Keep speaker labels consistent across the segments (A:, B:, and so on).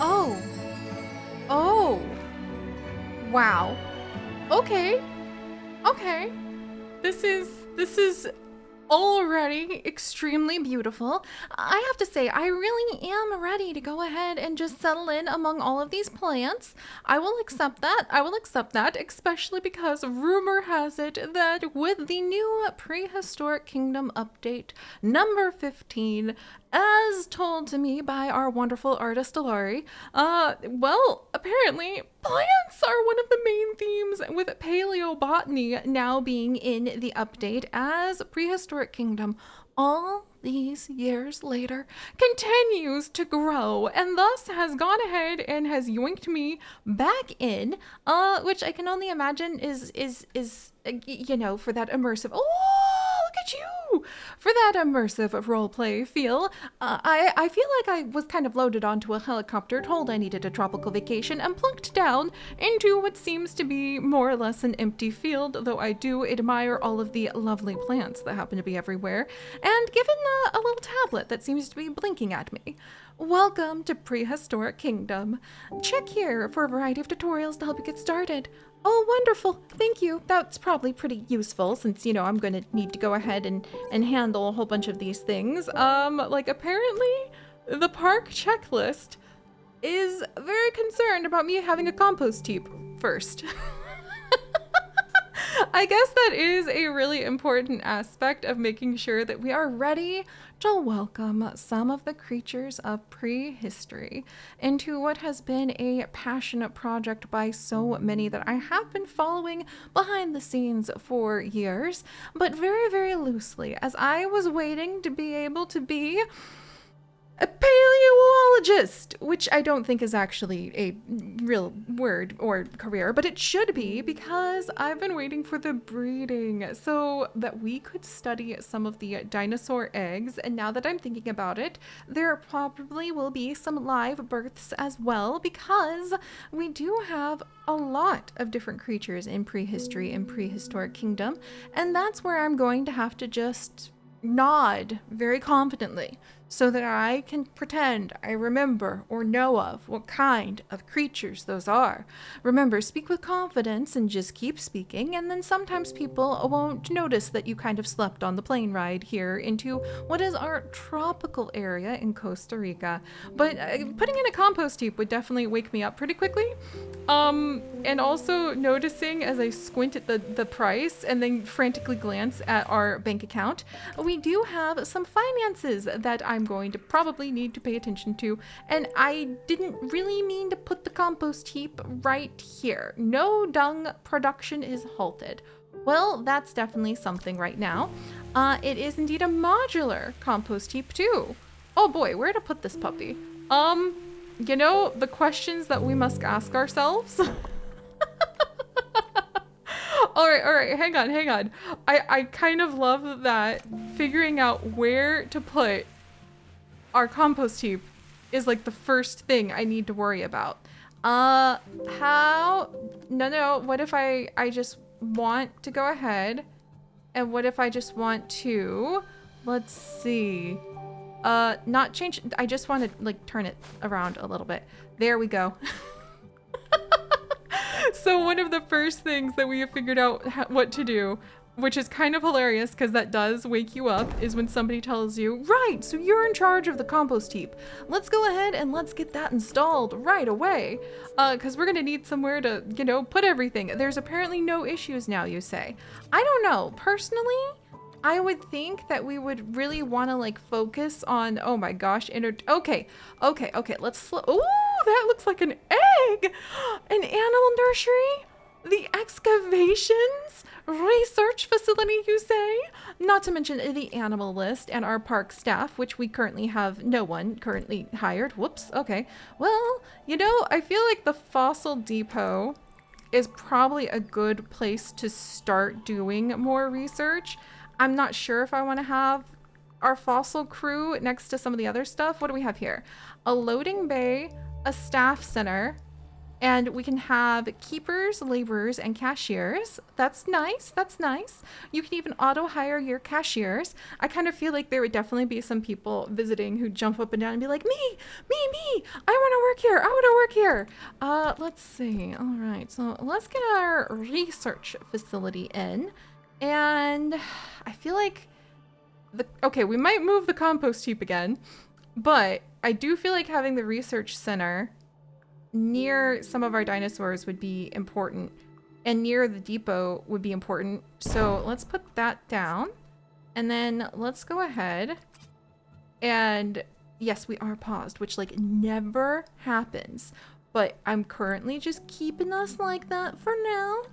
A: Oh. Oh. Wow. Okay. Okay. This is already extremely beautiful. I have to say, I really am ready to go ahead and just settle in among all of these plants. I will accept that. I will accept that, especially because rumor has it that with the new Prehistoric Kingdom update number 15, as told to me by our wonderful artist Alari, well, apparently plants are one of the main themes, with Paleobotany now being in the update, as Prehistoric Kingdom all these years later continues to grow, and thus has gone ahead and has yoinked me back in, which I can only imagine is for that immersive. Oh, look at you! For that immersive roleplay feel. I feel like I was kind of loaded onto a helicopter, told I needed a tropical vacation, and plunked down into what seems to be more or less an empty field, though I do admire all of the lovely plants that happen to be everywhere, and given a little tablet that seems to be blinking at me. Welcome to Prehistoric Kingdom. Check here for a variety of tutorials to help you get started. Oh, wonderful. Thank you. That's probably pretty useful since, I'm going to need to go ahead and handle a whole bunch of these things. Apparently the park checklist is very concerned about me having a compost heap first. I guess that is a really important aspect of making sure that we are ready to welcome some of the creatures of prehistory into what has been a passionate project by so many that I have been following behind the scenes for years, but very, very loosely, as I was waiting to be able to be a paleoologist, which I don't think is actually a real word or career, but it should be, because I've been waiting for the breeding so that we could study some of the dinosaur eggs. And now that I'm thinking about it, there probably will be some live births as well, because we do have a lot of different creatures in prehistory and Prehistoric Kingdom. And that's where I'm going to have to just nod very confidently so that I can pretend I remember or know of what kind of creatures those are. Remember, speak with confidence and just keep speaking, and then sometimes people won't notice that you kind of slept on the plane ride here into what is our tropical area in Costa Rica. But putting in a compost heap would definitely wake me up pretty quickly. And also noticing as I squint at the price and then frantically glance at our bank account, we do have some finances that I'm going to probably need to pay attention to. And I didn't really mean to put the compost heap right here. No dung production is halted. Well, that's definitely something right now. It is indeed a modular compost heap too. Oh boy, where to put this puppy? The questions that we must ask ourselves. All right, hang on. I kind of love that figuring out where to put our compost heap is like the first thing I need to worry about. No, what if I just want to go ahead, and what if I just want to, let's see, not change, I just want to turn it around a little bit. There we go. So one of the first things that we have figured out what to do, which is kind of hilarious because that does wake you up, is when somebody tells you, right, so you're in charge of the compost heap. Let's go ahead and let's get that installed right away, because we're going to need somewhere to, put everything. There's apparently no issues now, you say. I don't know. Personally, I would think that we would really want to focus on, oh my gosh, okay, let's, ooh, that looks like an egg! An animal nursery? The excavations? Research facility, you say? Not to mention the animal list and our park staff, which we currently have no one currently hired. Whoops, okay. Well, I feel like the fossil depot is probably a good place to start doing more research. I'm not sure if I want to have our fossil crew next to some of the other stuff. What do we have here? A loading bay, a staff center, And we can have keepers, laborers, and cashiers. That's nice. That's nice. You can even auto hire your cashiers. I kind of feel like there would definitely be some people visiting who jump up and down and be like, me. I want to work here. I want to work here. Let's see. All right. So let's get our research facility in. And I feel like okay, we might move the compost heap again, but I do feel like having the research center near some of our dinosaurs would be important, and near the depot would be important. So let's put that down, and then let's go ahead and yes, we are paused, which like never happens, but I'm currently just keeping us like that for now,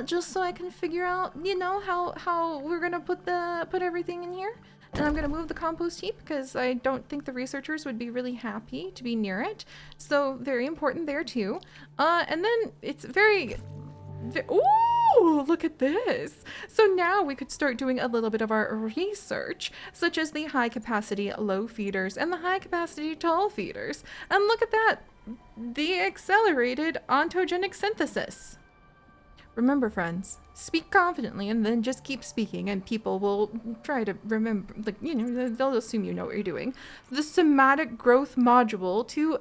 A: just so I can figure out, you know, how we're gonna put everything in here. And I'm going to move the compost heap because I don't think the researchers would be really happy to be near it. So very important there too. And then it's ooh, look at this. So now we could start doing a little bit of our research, such as the high capacity low feeders and the high capacity tall feeders. And look at that, the accelerated ontogenic synthesis. Remember, friends, speak confidently and then just keep speaking and people will try to remember, like, you know, they'll assume you know what you're doing. The somatic growth module to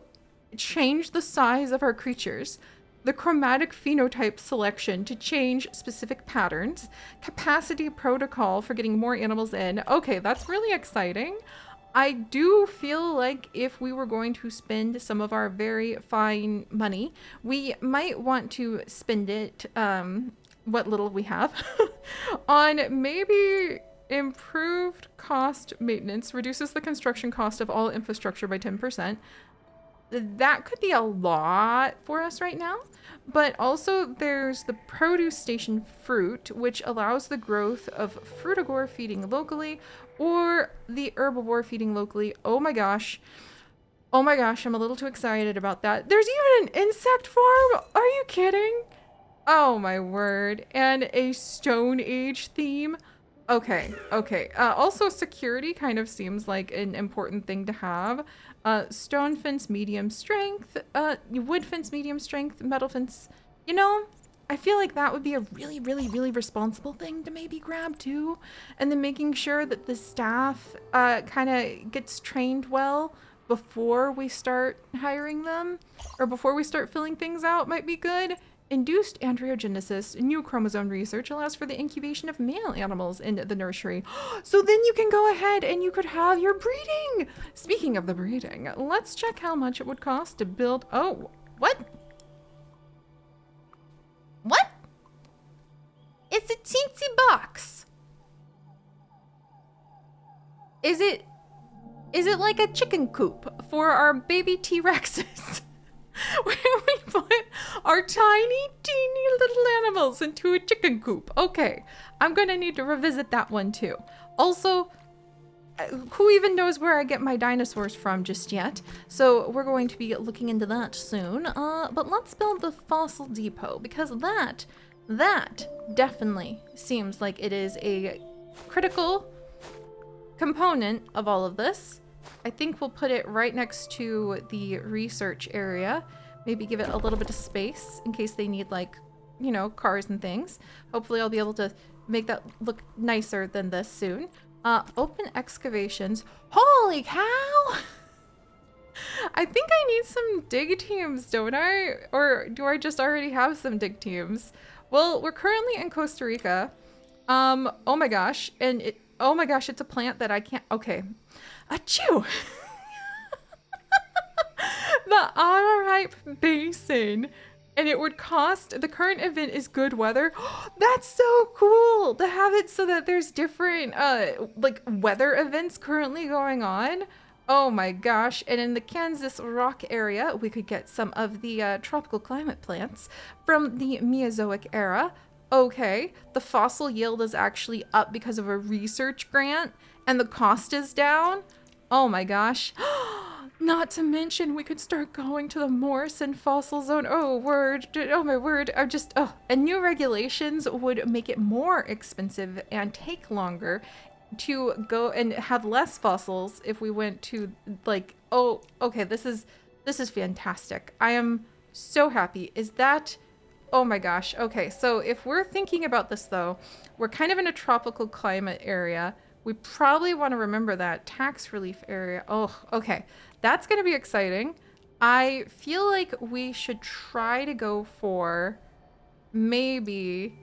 A: change the size of our creatures. The chromatic phenotype selection to change specific patterns. Capacity protocol for getting more animals in. Okay, that's really exciting. I do feel like if we were going to spend some of our very fine money, we might want to spend it, what little we have, on maybe improved cost maintenance, reduces the construction cost of all infrastructure by 10%. That could be a lot for us right now. But also there's the produce station fruit, which allows the growth of frutigore feeding locally or the herbivore feeding locally. Oh my gosh, I'm a little too excited about that. There's even an insect farm. Are you kidding? Oh my word. And a Stone Age theme. Okay. Also security kind of seems like an important thing to have. Stone fence medium strength, wood fence medium strength, metal fence, you know, I feel like that would be a really responsible thing to maybe grab too. And then making sure that the staff kind of gets trained well before we start hiring them, or before we start filling things out, might be good. Induced androgenesis, new chromosome research allows for the incubation of male animals in the nursery. So then you can go ahead and you could have your breeding. Speaking of the breeding, let's check how much it would cost to build. Oh, what? What? It's a teensy box. Is it like a chicken coop for our baby T-Rexes? Where we put our tiny, teeny little animals into a chicken coop. Okay, I'm gonna need to revisit that one too. Also, who even knows where I get my dinosaurs from just yet? So we're going to be looking into that soon. But let's build the fossil depot, because that definitely seems like it is a critical component of all of this. I think we'll put it right next to the research area. Maybe give it a little bit of space in case they need, like, you know, cars and things. Hopefully I'll be able to make that look nicer than this soon. Open excavations. Holy cow! I think I need some dig teams, don't I? Or do I just already have some dig teams? Well, we're currently in Costa Rica. Oh my gosh. And oh my gosh, it's a plant that I can't, okay. Achoo! The Onoripe Basin. And it would cost, the current event is good weather. That's so cool to have it so that there's different like weather events currently going on. Oh my gosh. And in the Kansas Rock area, we could get some of the tropical climate plants from the Mesozoic era. Okay, the fossil yield is actually up because of a research grant and the cost is down. Oh my gosh. Not to mention we could start going to the Morrison fossil zone. Oh word, oh my word. And new regulations would make it more expensive and take longer to go and have less fossils if we went to, like, oh, okay, this is fantastic. I am so happy. Is that... Oh my gosh. Okay, so if we're thinking about this though, we're kind of in a tropical climate area. We probably want to remember that tax relief area. Oh, okay. That's going to be exciting. I feel like we should try to go for maybe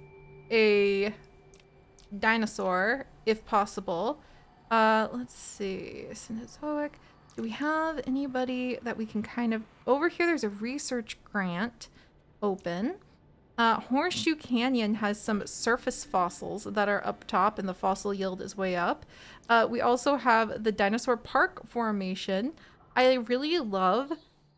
A: a dinosaur if possible. Let's see. Cenozoic. Do we have anybody that we can kind of... Over here, there's a research grant open. Horseshoe Canyon has some surface fossils that are up top, and the fossil yield is way up. We also have the Dinosaur Park formation. I really love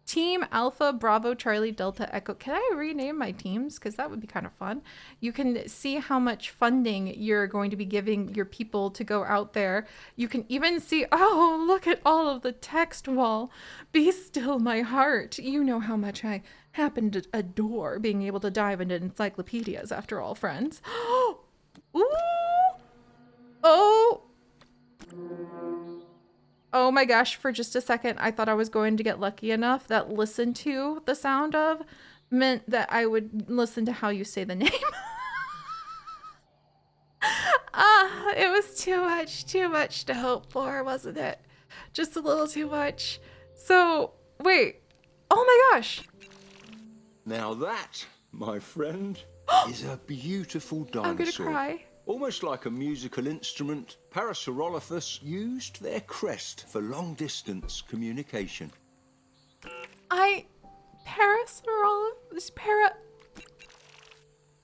A: Team Alpha Bravo Charlie Delta Echo. Can I rename my teams? Because that would be kind of fun. You can see how much funding you're going to be giving your people to go out there. You can even see, oh, look at all of the text wall. Be still, my heart. You know how much I happen to adore being able to dive into encyclopedias, after all, friends. Ooh! Oh! Oh my gosh, for just a second, I thought I was going to get lucky enough that listen to the sound of meant that I would listen to how you say the name. It was too much to hope for, wasn't it? Just a little too much. So, wait. Oh my gosh.
B: Now that, my friend, is a beautiful dinosaur.
A: I'm gonna cry.
B: Almost like a musical instrument, Parasaurolophus used their crest for long-distance communication.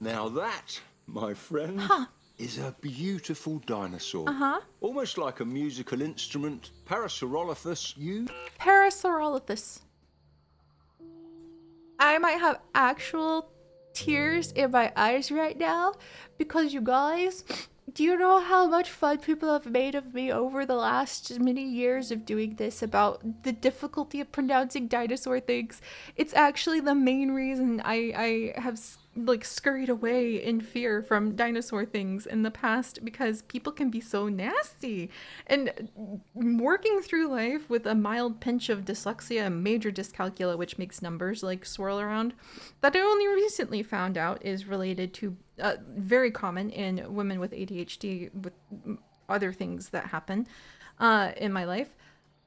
B: Now that, my friend, is a beautiful dinosaur. Almost like a musical instrument, Parasaurolophus used...
A: Parasaurolophus. I might have actual tears in my eyes right now because, you guys, do you know how much fun people have made of me over the last many years of doing this about the difficulty of pronouncing dinosaur things? It's actually the main reason I have like scurried away in fear from dinosaur things in the past, because people can be so nasty. And working through life with a mild pinch of dyslexia and major dyscalculia, which makes numbers like swirl around, that I only recently found out is related to very common in women with ADHD, with other things that happen in my life.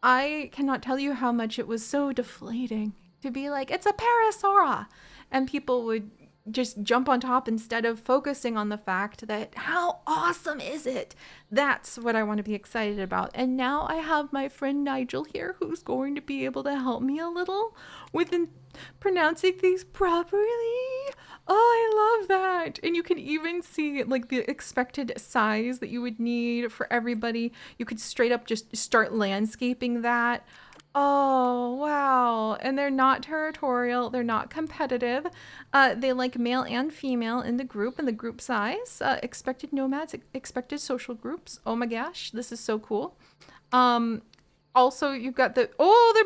A: I cannot tell you how much it was so deflating to be like, it's a parasaura, and people would just jump on top instead of focusing on the fact that how awesome is it? That's what I want to be excited about. And now I have my friend Nigel here who's going to be able to help me a little with pronouncing things properly. Oh, I love that. And you can even see like the expected size that you would need for everybody. You could straight up just start landscaping that. Oh, wow. And they're not territorial. They're not competitive. They like male and female in the group and the group size. Expected nomads, expected social groups. Oh my gosh, this is so cool. Also, you've got the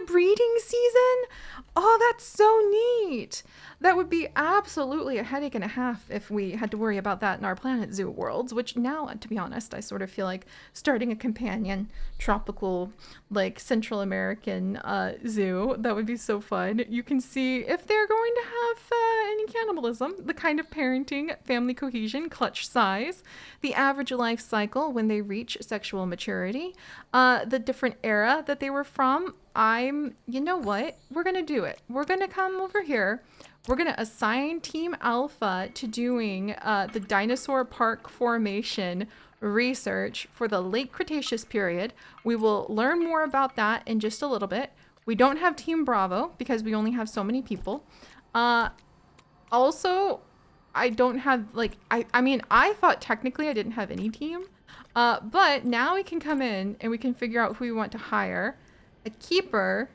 A: breeding season. Oh, that's so neat. That would be absolutely a headache and a half if we had to worry about that in our Planet Zoo worlds, which now, to be honest, I sort of feel like starting a companion tropical, like Central American zoo. That would be so fun. You can see if they're going to have any cannibalism, the kind of parenting, family cohesion, clutch size, the average life cycle when they reach sexual maturity, the different era that they were from. You know what? We're going to do it. We're going to come over here. We're going to assign Team Alpha to doing the Dinosaur Park formation research for the late Cretaceous period. We will learn more about that in just a little bit. We don't have Team Bravo because we only have so many people. Also, I don't have, like, I mean, I thought technically I didn't have any team. But now we can come in and we can figure out who we want to hire. A keeper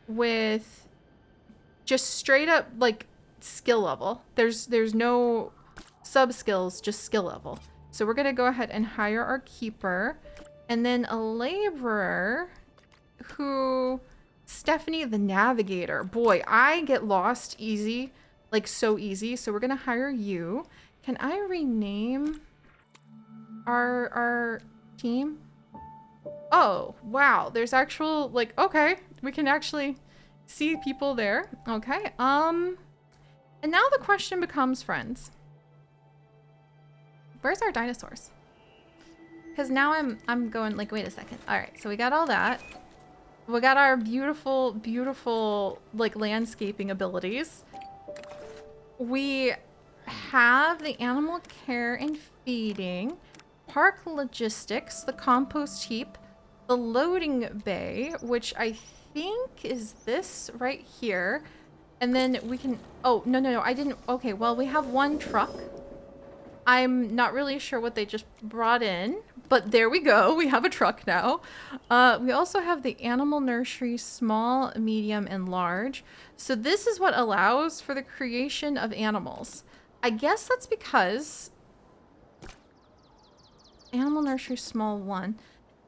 A: with just straight up like skill level. There's no sub skills, just skill level. So we're gonna go ahead and hire our keeper, and then a laborer who, Stephanie the navigator. Boy, I get lost easy, like so easy. So we're gonna hire you. Can I rename our team? Oh, wow. There's actual, like, okay, we can actually see people there. Okay. And now the question becomes, friends, where's our dinosaurs? Because now I'm going like, wait a second. All right, so we got all that. We got our beautiful, beautiful like landscaping abilities. We have the animal care and feeding, park logistics, the compost heap, the loading bay, which I think is this right here. And then we can, oh, no, I didn't, okay, well, we have one truck. I'm not really sure what they just brought in, but there we go. We have a truck now. We also have the animal nursery, small, medium, and large. So this is what allows for the creation of animals. I guess that's because animal nursery, small one.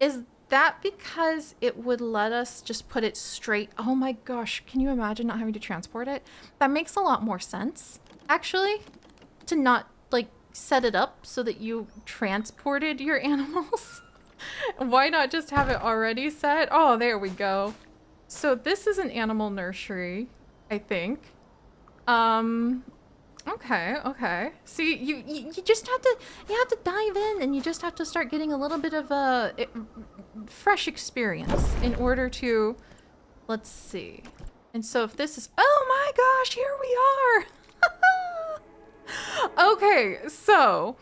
A: Is that because it would let us just put it straight? Oh my gosh, can you imagine not having to transport it? That makes a lot more sense, actually, to not like set it up so that you transported your animals. Why not just have it already set? Oh, there we go. So this is an animal nursery, I think. Okay. See, you just have to dive in, and you just have to start getting a little bit of a fresh experience in order to, let's see. And so if this is, oh my gosh, here we are. Okay, so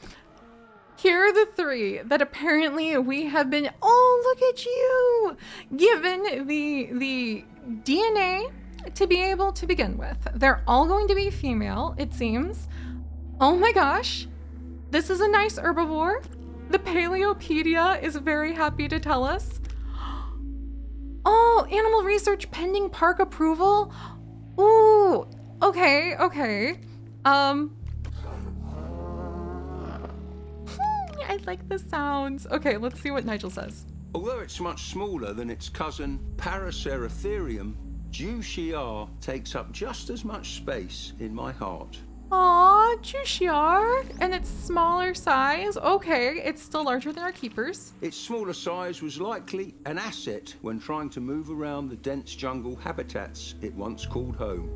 A: here are the three that apparently we have been, oh, look at you, given the DNA to be able to begin with. They're all going to be female, it seems. Oh my gosh, this is a nice herbivore. The Paleopedia is very happy to tell us. Oh, animal research pending park approval. Ooh, okay. I like the sounds. Okay, let's see what Nigel says.
B: Although it's much smaller than its cousin Paraceratherium, Juchiar takes up just as much space in my heart.
A: Aw, Juchiar, and it's smaller size. Okay, it's still larger than our keepers.
B: Its smaller size was likely an asset when trying to move around the dense jungle habitats it once called home.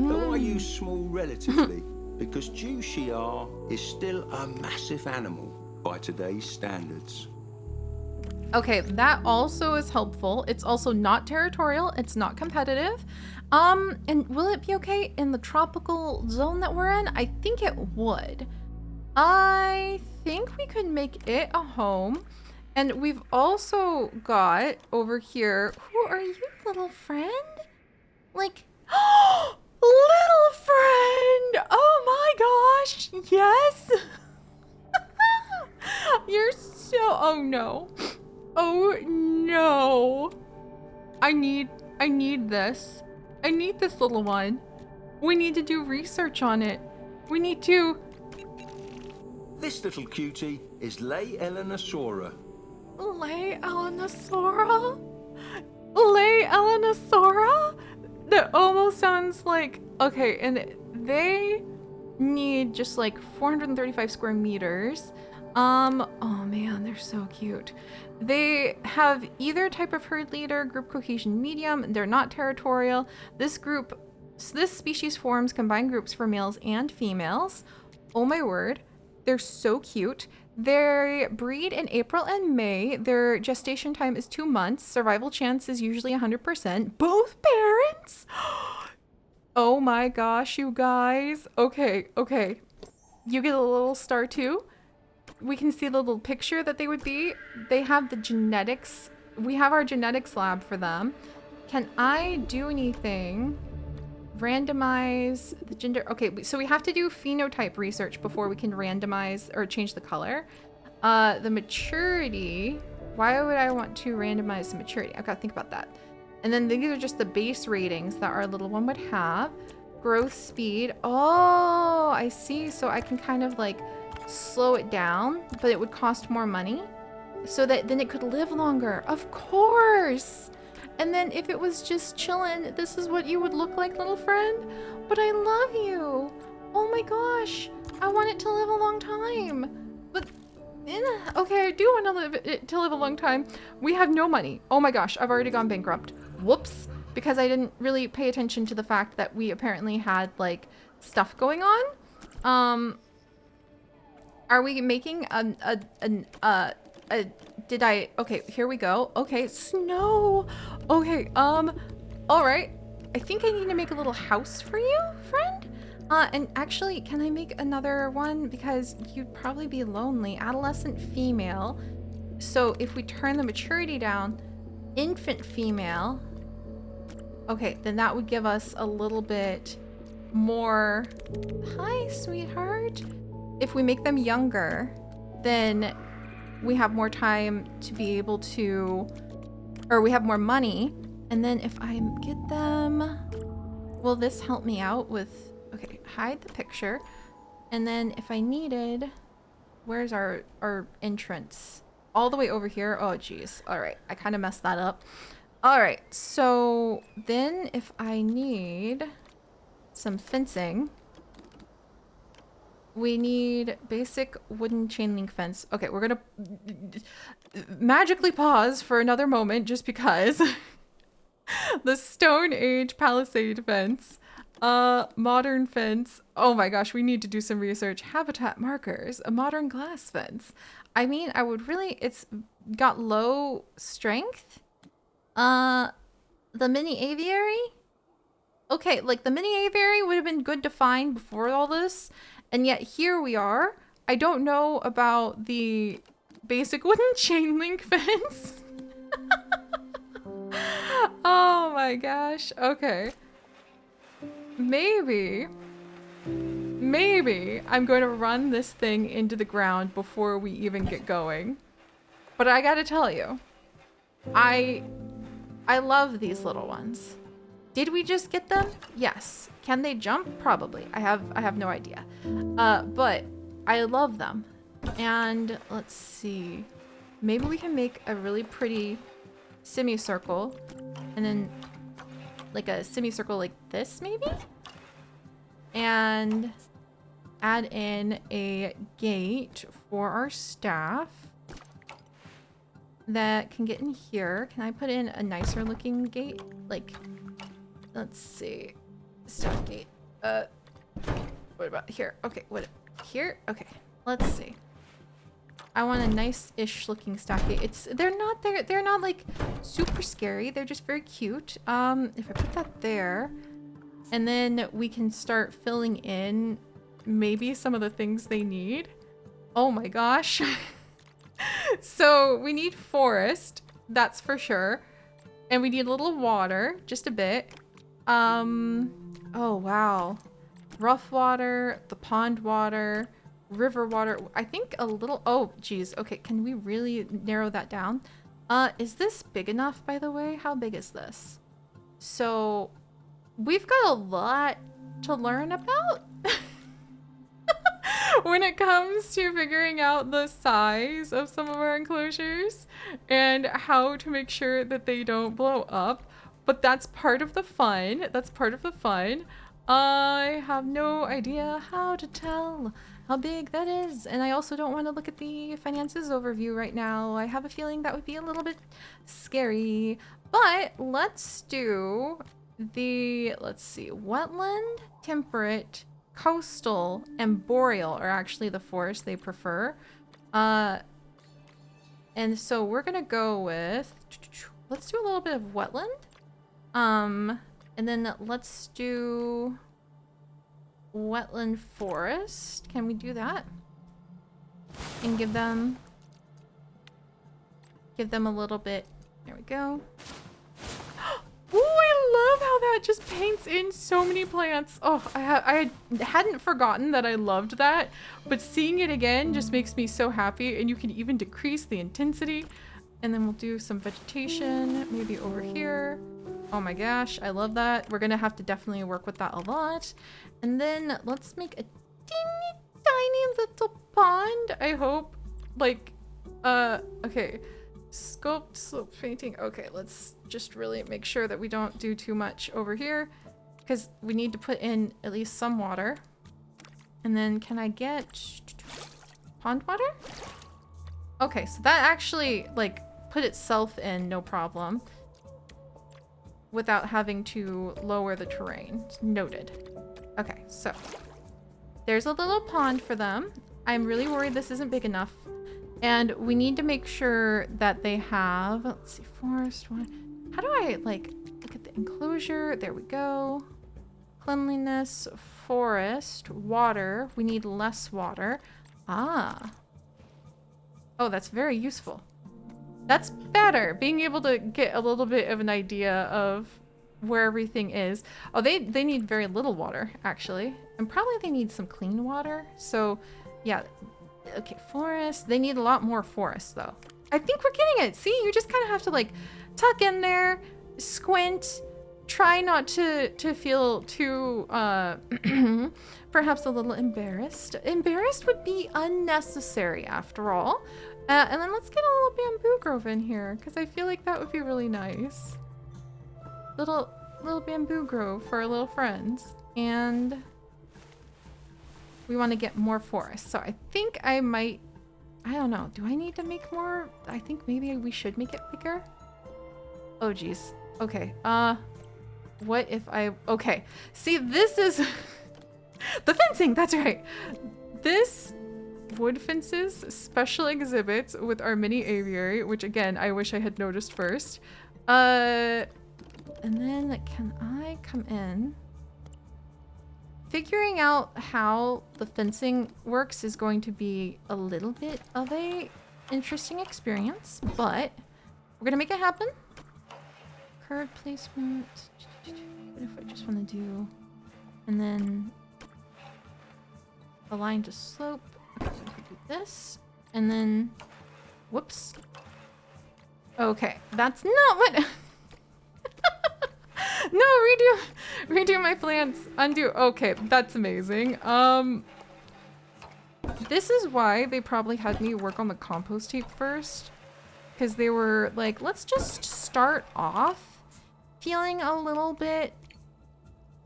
B: Though I use small relatively, because Juchiar is still a massive animal by today's standards.
A: Okay, that also is helpful. It's also not territorial. It's not competitive. And will it be okay in the tropical zone that we're in? I think it would. I think we could make it a home. And we've also got over here, who are you, little friend? Like, little friend! Oh my gosh, yes! You're so, oh no. Oh no. I need this. I need this little one. We need to do research on it. We need to...
B: This little cutie is Eleonosaura.
A: Eleonosaura? That almost sounds like... Okay, and they need just like 435 square meters. Oh man, they're so cute. They have either type of herd leader, group cohesion medium. They're not territorial. This species forms combined groups for males and females. Oh my word, they're so cute. They breed in April and May. Their gestation time is 2 months. Survival chance is usually 100%. Both parents? Oh my gosh, you guys. Okay. You get a little star too. We can see the little picture that they would be. They have the genetics. We have our genetics lab for them. Can I do anything? Randomize the gender. Okay, so we have to do phenotype research before we can randomize or change the color. The maturity. Why would I want to randomize the maturity? I've got to think about that. And then these are just the base ratings that our little one would have. Growth speed. Oh, I see. So I can kind of like slow it down, but it would cost more money so that then it could live longer. Of course. And then if it was just chilling, this is what you would look like, little friend. But I love you. Oh my gosh. I want it to live a long time. But okay, I do want to live a long time. We have no money. Oh my gosh, I've already gone bankrupt. Whoops. because I didn't really pay attention to the fact that we apparently had like stuff going on. Are we making okay, here we go. Okay, snow. Okay, all right. I think I need to make a little house for you, friend. And actually, can I make another one? Because you'd probably be lonely. Adolescent female. So if we turn the maturity down, infant female. Okay, then that would give us a little bit more. Hi, sweetheart. If we make them younger, then we have more time to be able to, or we have more money. And then if I get them, will this help me out with, okay, hide the picture. And then if I needed, where's our entrance? All the way over here. Oh, geez. All right. I kind of messed that up. All right. So then if I need some fencing, we need basic wooden chain link fence. Okay, we're gonna magically pause for another moment just because. The Stone Age palisade fence, modern fence. Oh my gosh, we need to do some research. Habitat markers, a modern glass fence. I mean, I would really, it's got low strength. The mini aviary. Okay, like the mini aviary would have been good to find before all this. And yet here we are. I don't know about the basic wooden chain link fence. Oh my gosh. Okay. Maybe I'm going to run this thing into the ground before we even get going. But I gotta tell you, I love these little ones. Did we just get them? Yes. Can they jump? Probably. I have no idea. But I love them. And let's see. Maybe we can make a really pretty semicircle, and then like a semicircle like this maybe, and add in a gate for our staff that can get in here. Can I put in a nicer looking gate? Like, let's see, staff gate. What about here? Okay, what here? Okay, let's see. I want a nice-ish looking staff gate. They're not like super scary. They're just very cute. If I put that there, and then we can start filling in maybe some of the things they need. Oh my gosh. So we need forest, that's for sure. And we need a little water, just a bit. Oh wow. Rough water, the pond water, river water. I think a little, oh geez. Okay, can we really narrow that down? Is this big enough, by the way? How big is this? So we've got a lot to learn about when it comes to figuring out the size of some of our enclosures and how to make sure that they don't blow up. But that's part of the fun. That's part of the fun. I have no idea how to tell how big that is. And I also don't want to look at the finances overview right now. I have a feeling that would be a little bit scary. But let's do the, let's see, wetland, temperate, coastal, and boreal are actually the forests they prefer. And so we're gonna go with, let's do a little bit of wetland. And then let's do wetland forest. Can we do that? And give them a little bit. There we go. Oh, I love how that just paints in so many plants. Oh, I hadn't forgotten that I loved that, but seeing it again just makes me so happy. And you can even decrease the intensity. And then we'll do some vegetation, maybe over here. Oh my gosh, I love that. We're gonna have to definitely work with that a lot. And then let's make a teeny tiny little pond, I hope. Like, okay. Sculpt, slope painting. Okay, let's just really make sure that we don't do too much over here, because we need to put in at least some water. And then can I get pond water? Okay, so that actually like put itself in, no problem. without having to lower the terrain. Noted. Okay, so there's a little pond for them. I'm really worried this isn't big enough. And we need to make sure that they have, let's see, forest one. How do I like look at the enclosure? There we go. Cleanliness, forest, water. We need less water. Ah. Oh, that's very useful. That's better. Being able to get a little bit of an idea of where everything is. Oh, they need very little water, actually. And probably they need some clean water. So, yeah. Okay, forest. They need a lot more forest, though. I think we're getting it. See, you just kind of have to, like, tuck in there, squint, try not to feel too, perhaps a little embarrassed. Embarrassed would be unnecessary, after all. And then let's get a little bamboo grove in here, because I feel like that would be really nice. Little bamboo grove for our little friends. And we want to get more forest. So I think I might, I don't know. Do I need to make more? I think maybe we should make it bigger. Oh, geez. Okay. What if I, okay. See, this is the fencing. That's right. This wood fences special exhibits with our mini aviary, which again, I wish I had noticed first. And then can I come in? Figuring out how the fencing works is going to be a little bit of a interesting experience, but we're gonna make it happen. Curved placement. What if I just want to do, and then align to slope. Okay, so if we do this, and then, whoops. Okay, that's not what. No, redo my plans. Undo. Okay, that's amazing. This is why they probably had me work on the compost heap first, because they were like, let's just start off feeling a little bit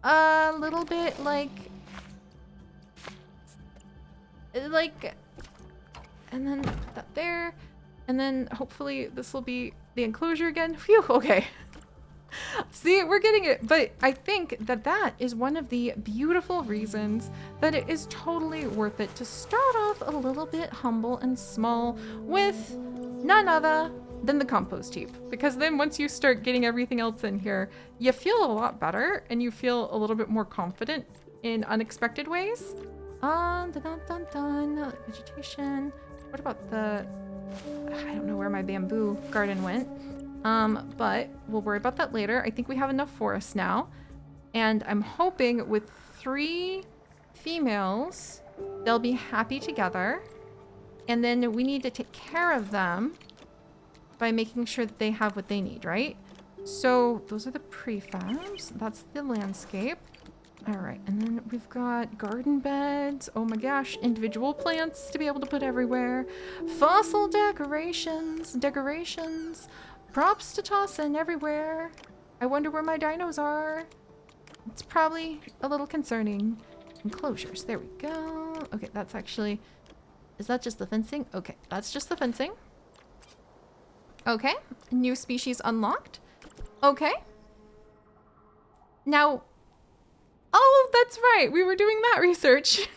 A: like, and then put that there, and then hopefully this will be the enclosure again. Phew. Okay. See, we're getting it. But I think that that is one of the beautiful reasons that it is totally worth it to start off a little bit humble and small with none other than the compost heap. Because then once you start getting everything else in here, you feel a lot better and you feel a little bit more confident in unexpected ways. Vegetation. What about the, I don't know where my bamboo garden went. But we'll worry about that later. I think we have enough forest now. And I'm hoping with 3 females, they'll be happy together. And then we need to take care of them by making sure that they have what they need, right? So those are the prefabs. That's the landscape. All right, and then we've got garden beds. Oh my gosh, individual plants to be able to put everywhere. Fossil decorations. Props to toss in everywhere. I wonder where my dinos are. It's probably a little concerning. Enclosures, there we go. Okay, that's actually, is that just the fencing? Okay, that's just the fencing. Okay, new species unlocked. Okay. Now, oh, that's right. We were doing that research.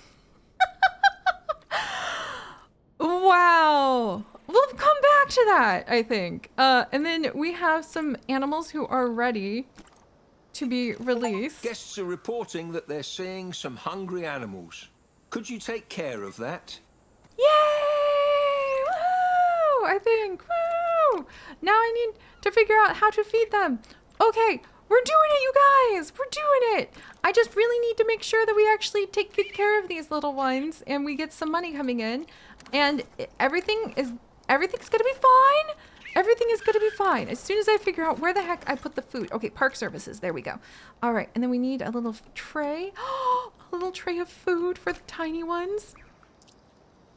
A: Wow. We'll come back to that, I think. And then we have some animals who are ready to be released.
B: Guests are reporting that they're seeing some hungry animals. Could you take care of that?
A: Yay! Woo! I think. Woo! Now I need to figure out how to feed them. Okay, we're doing it, you guys! We're doing it! I just really need to make sure that we actually take good care of these little ones and we get some money coming in. And everything's gonna be fine. Everything is gonna be fine. As soon as I figure out where the heck I put the food. Okay, park services. There we go. All right, and then we need a little tray. A little tray of food for the tiny ones.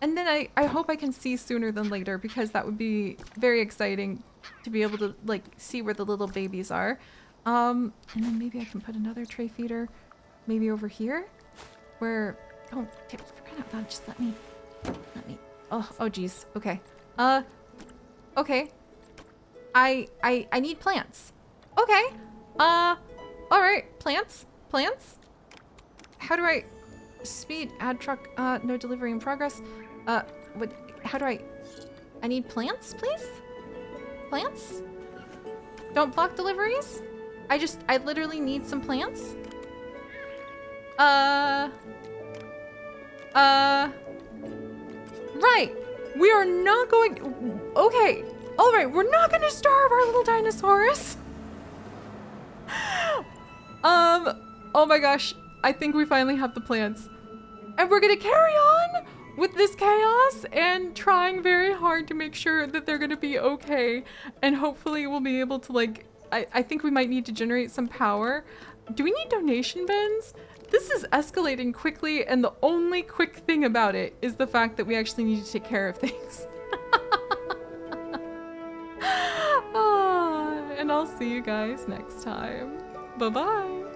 A: And then I hope I can see sooner than later because that would be very exciting to be able to like see where the little babies are. And then maybe I can put another tray feeder maybe over here where, oh, for crying out loud, just let me, oh geez. Okay. Okay. I need plants. Okay. All right, plants. How do I speed add truck? No delivery in progress. What? How do I need plants, please? Plants? Don't block deliveries? I literally need some plants. Right. We are not going. Okay. All right. We're not going to starve our little dinosaurs. Oh my gosh. I think we finally have the plants. And we're going to carry on with this chaos and trying very hard to make sure that they're going to be okay. And hopefully we'll be able to, like, I think we might need to generate some power. Do we need donation bins? This is escalating quickly, and the only quick thing about it is the fact that we actually need to take care of things. And I'll see you guys next time. Bye-bye.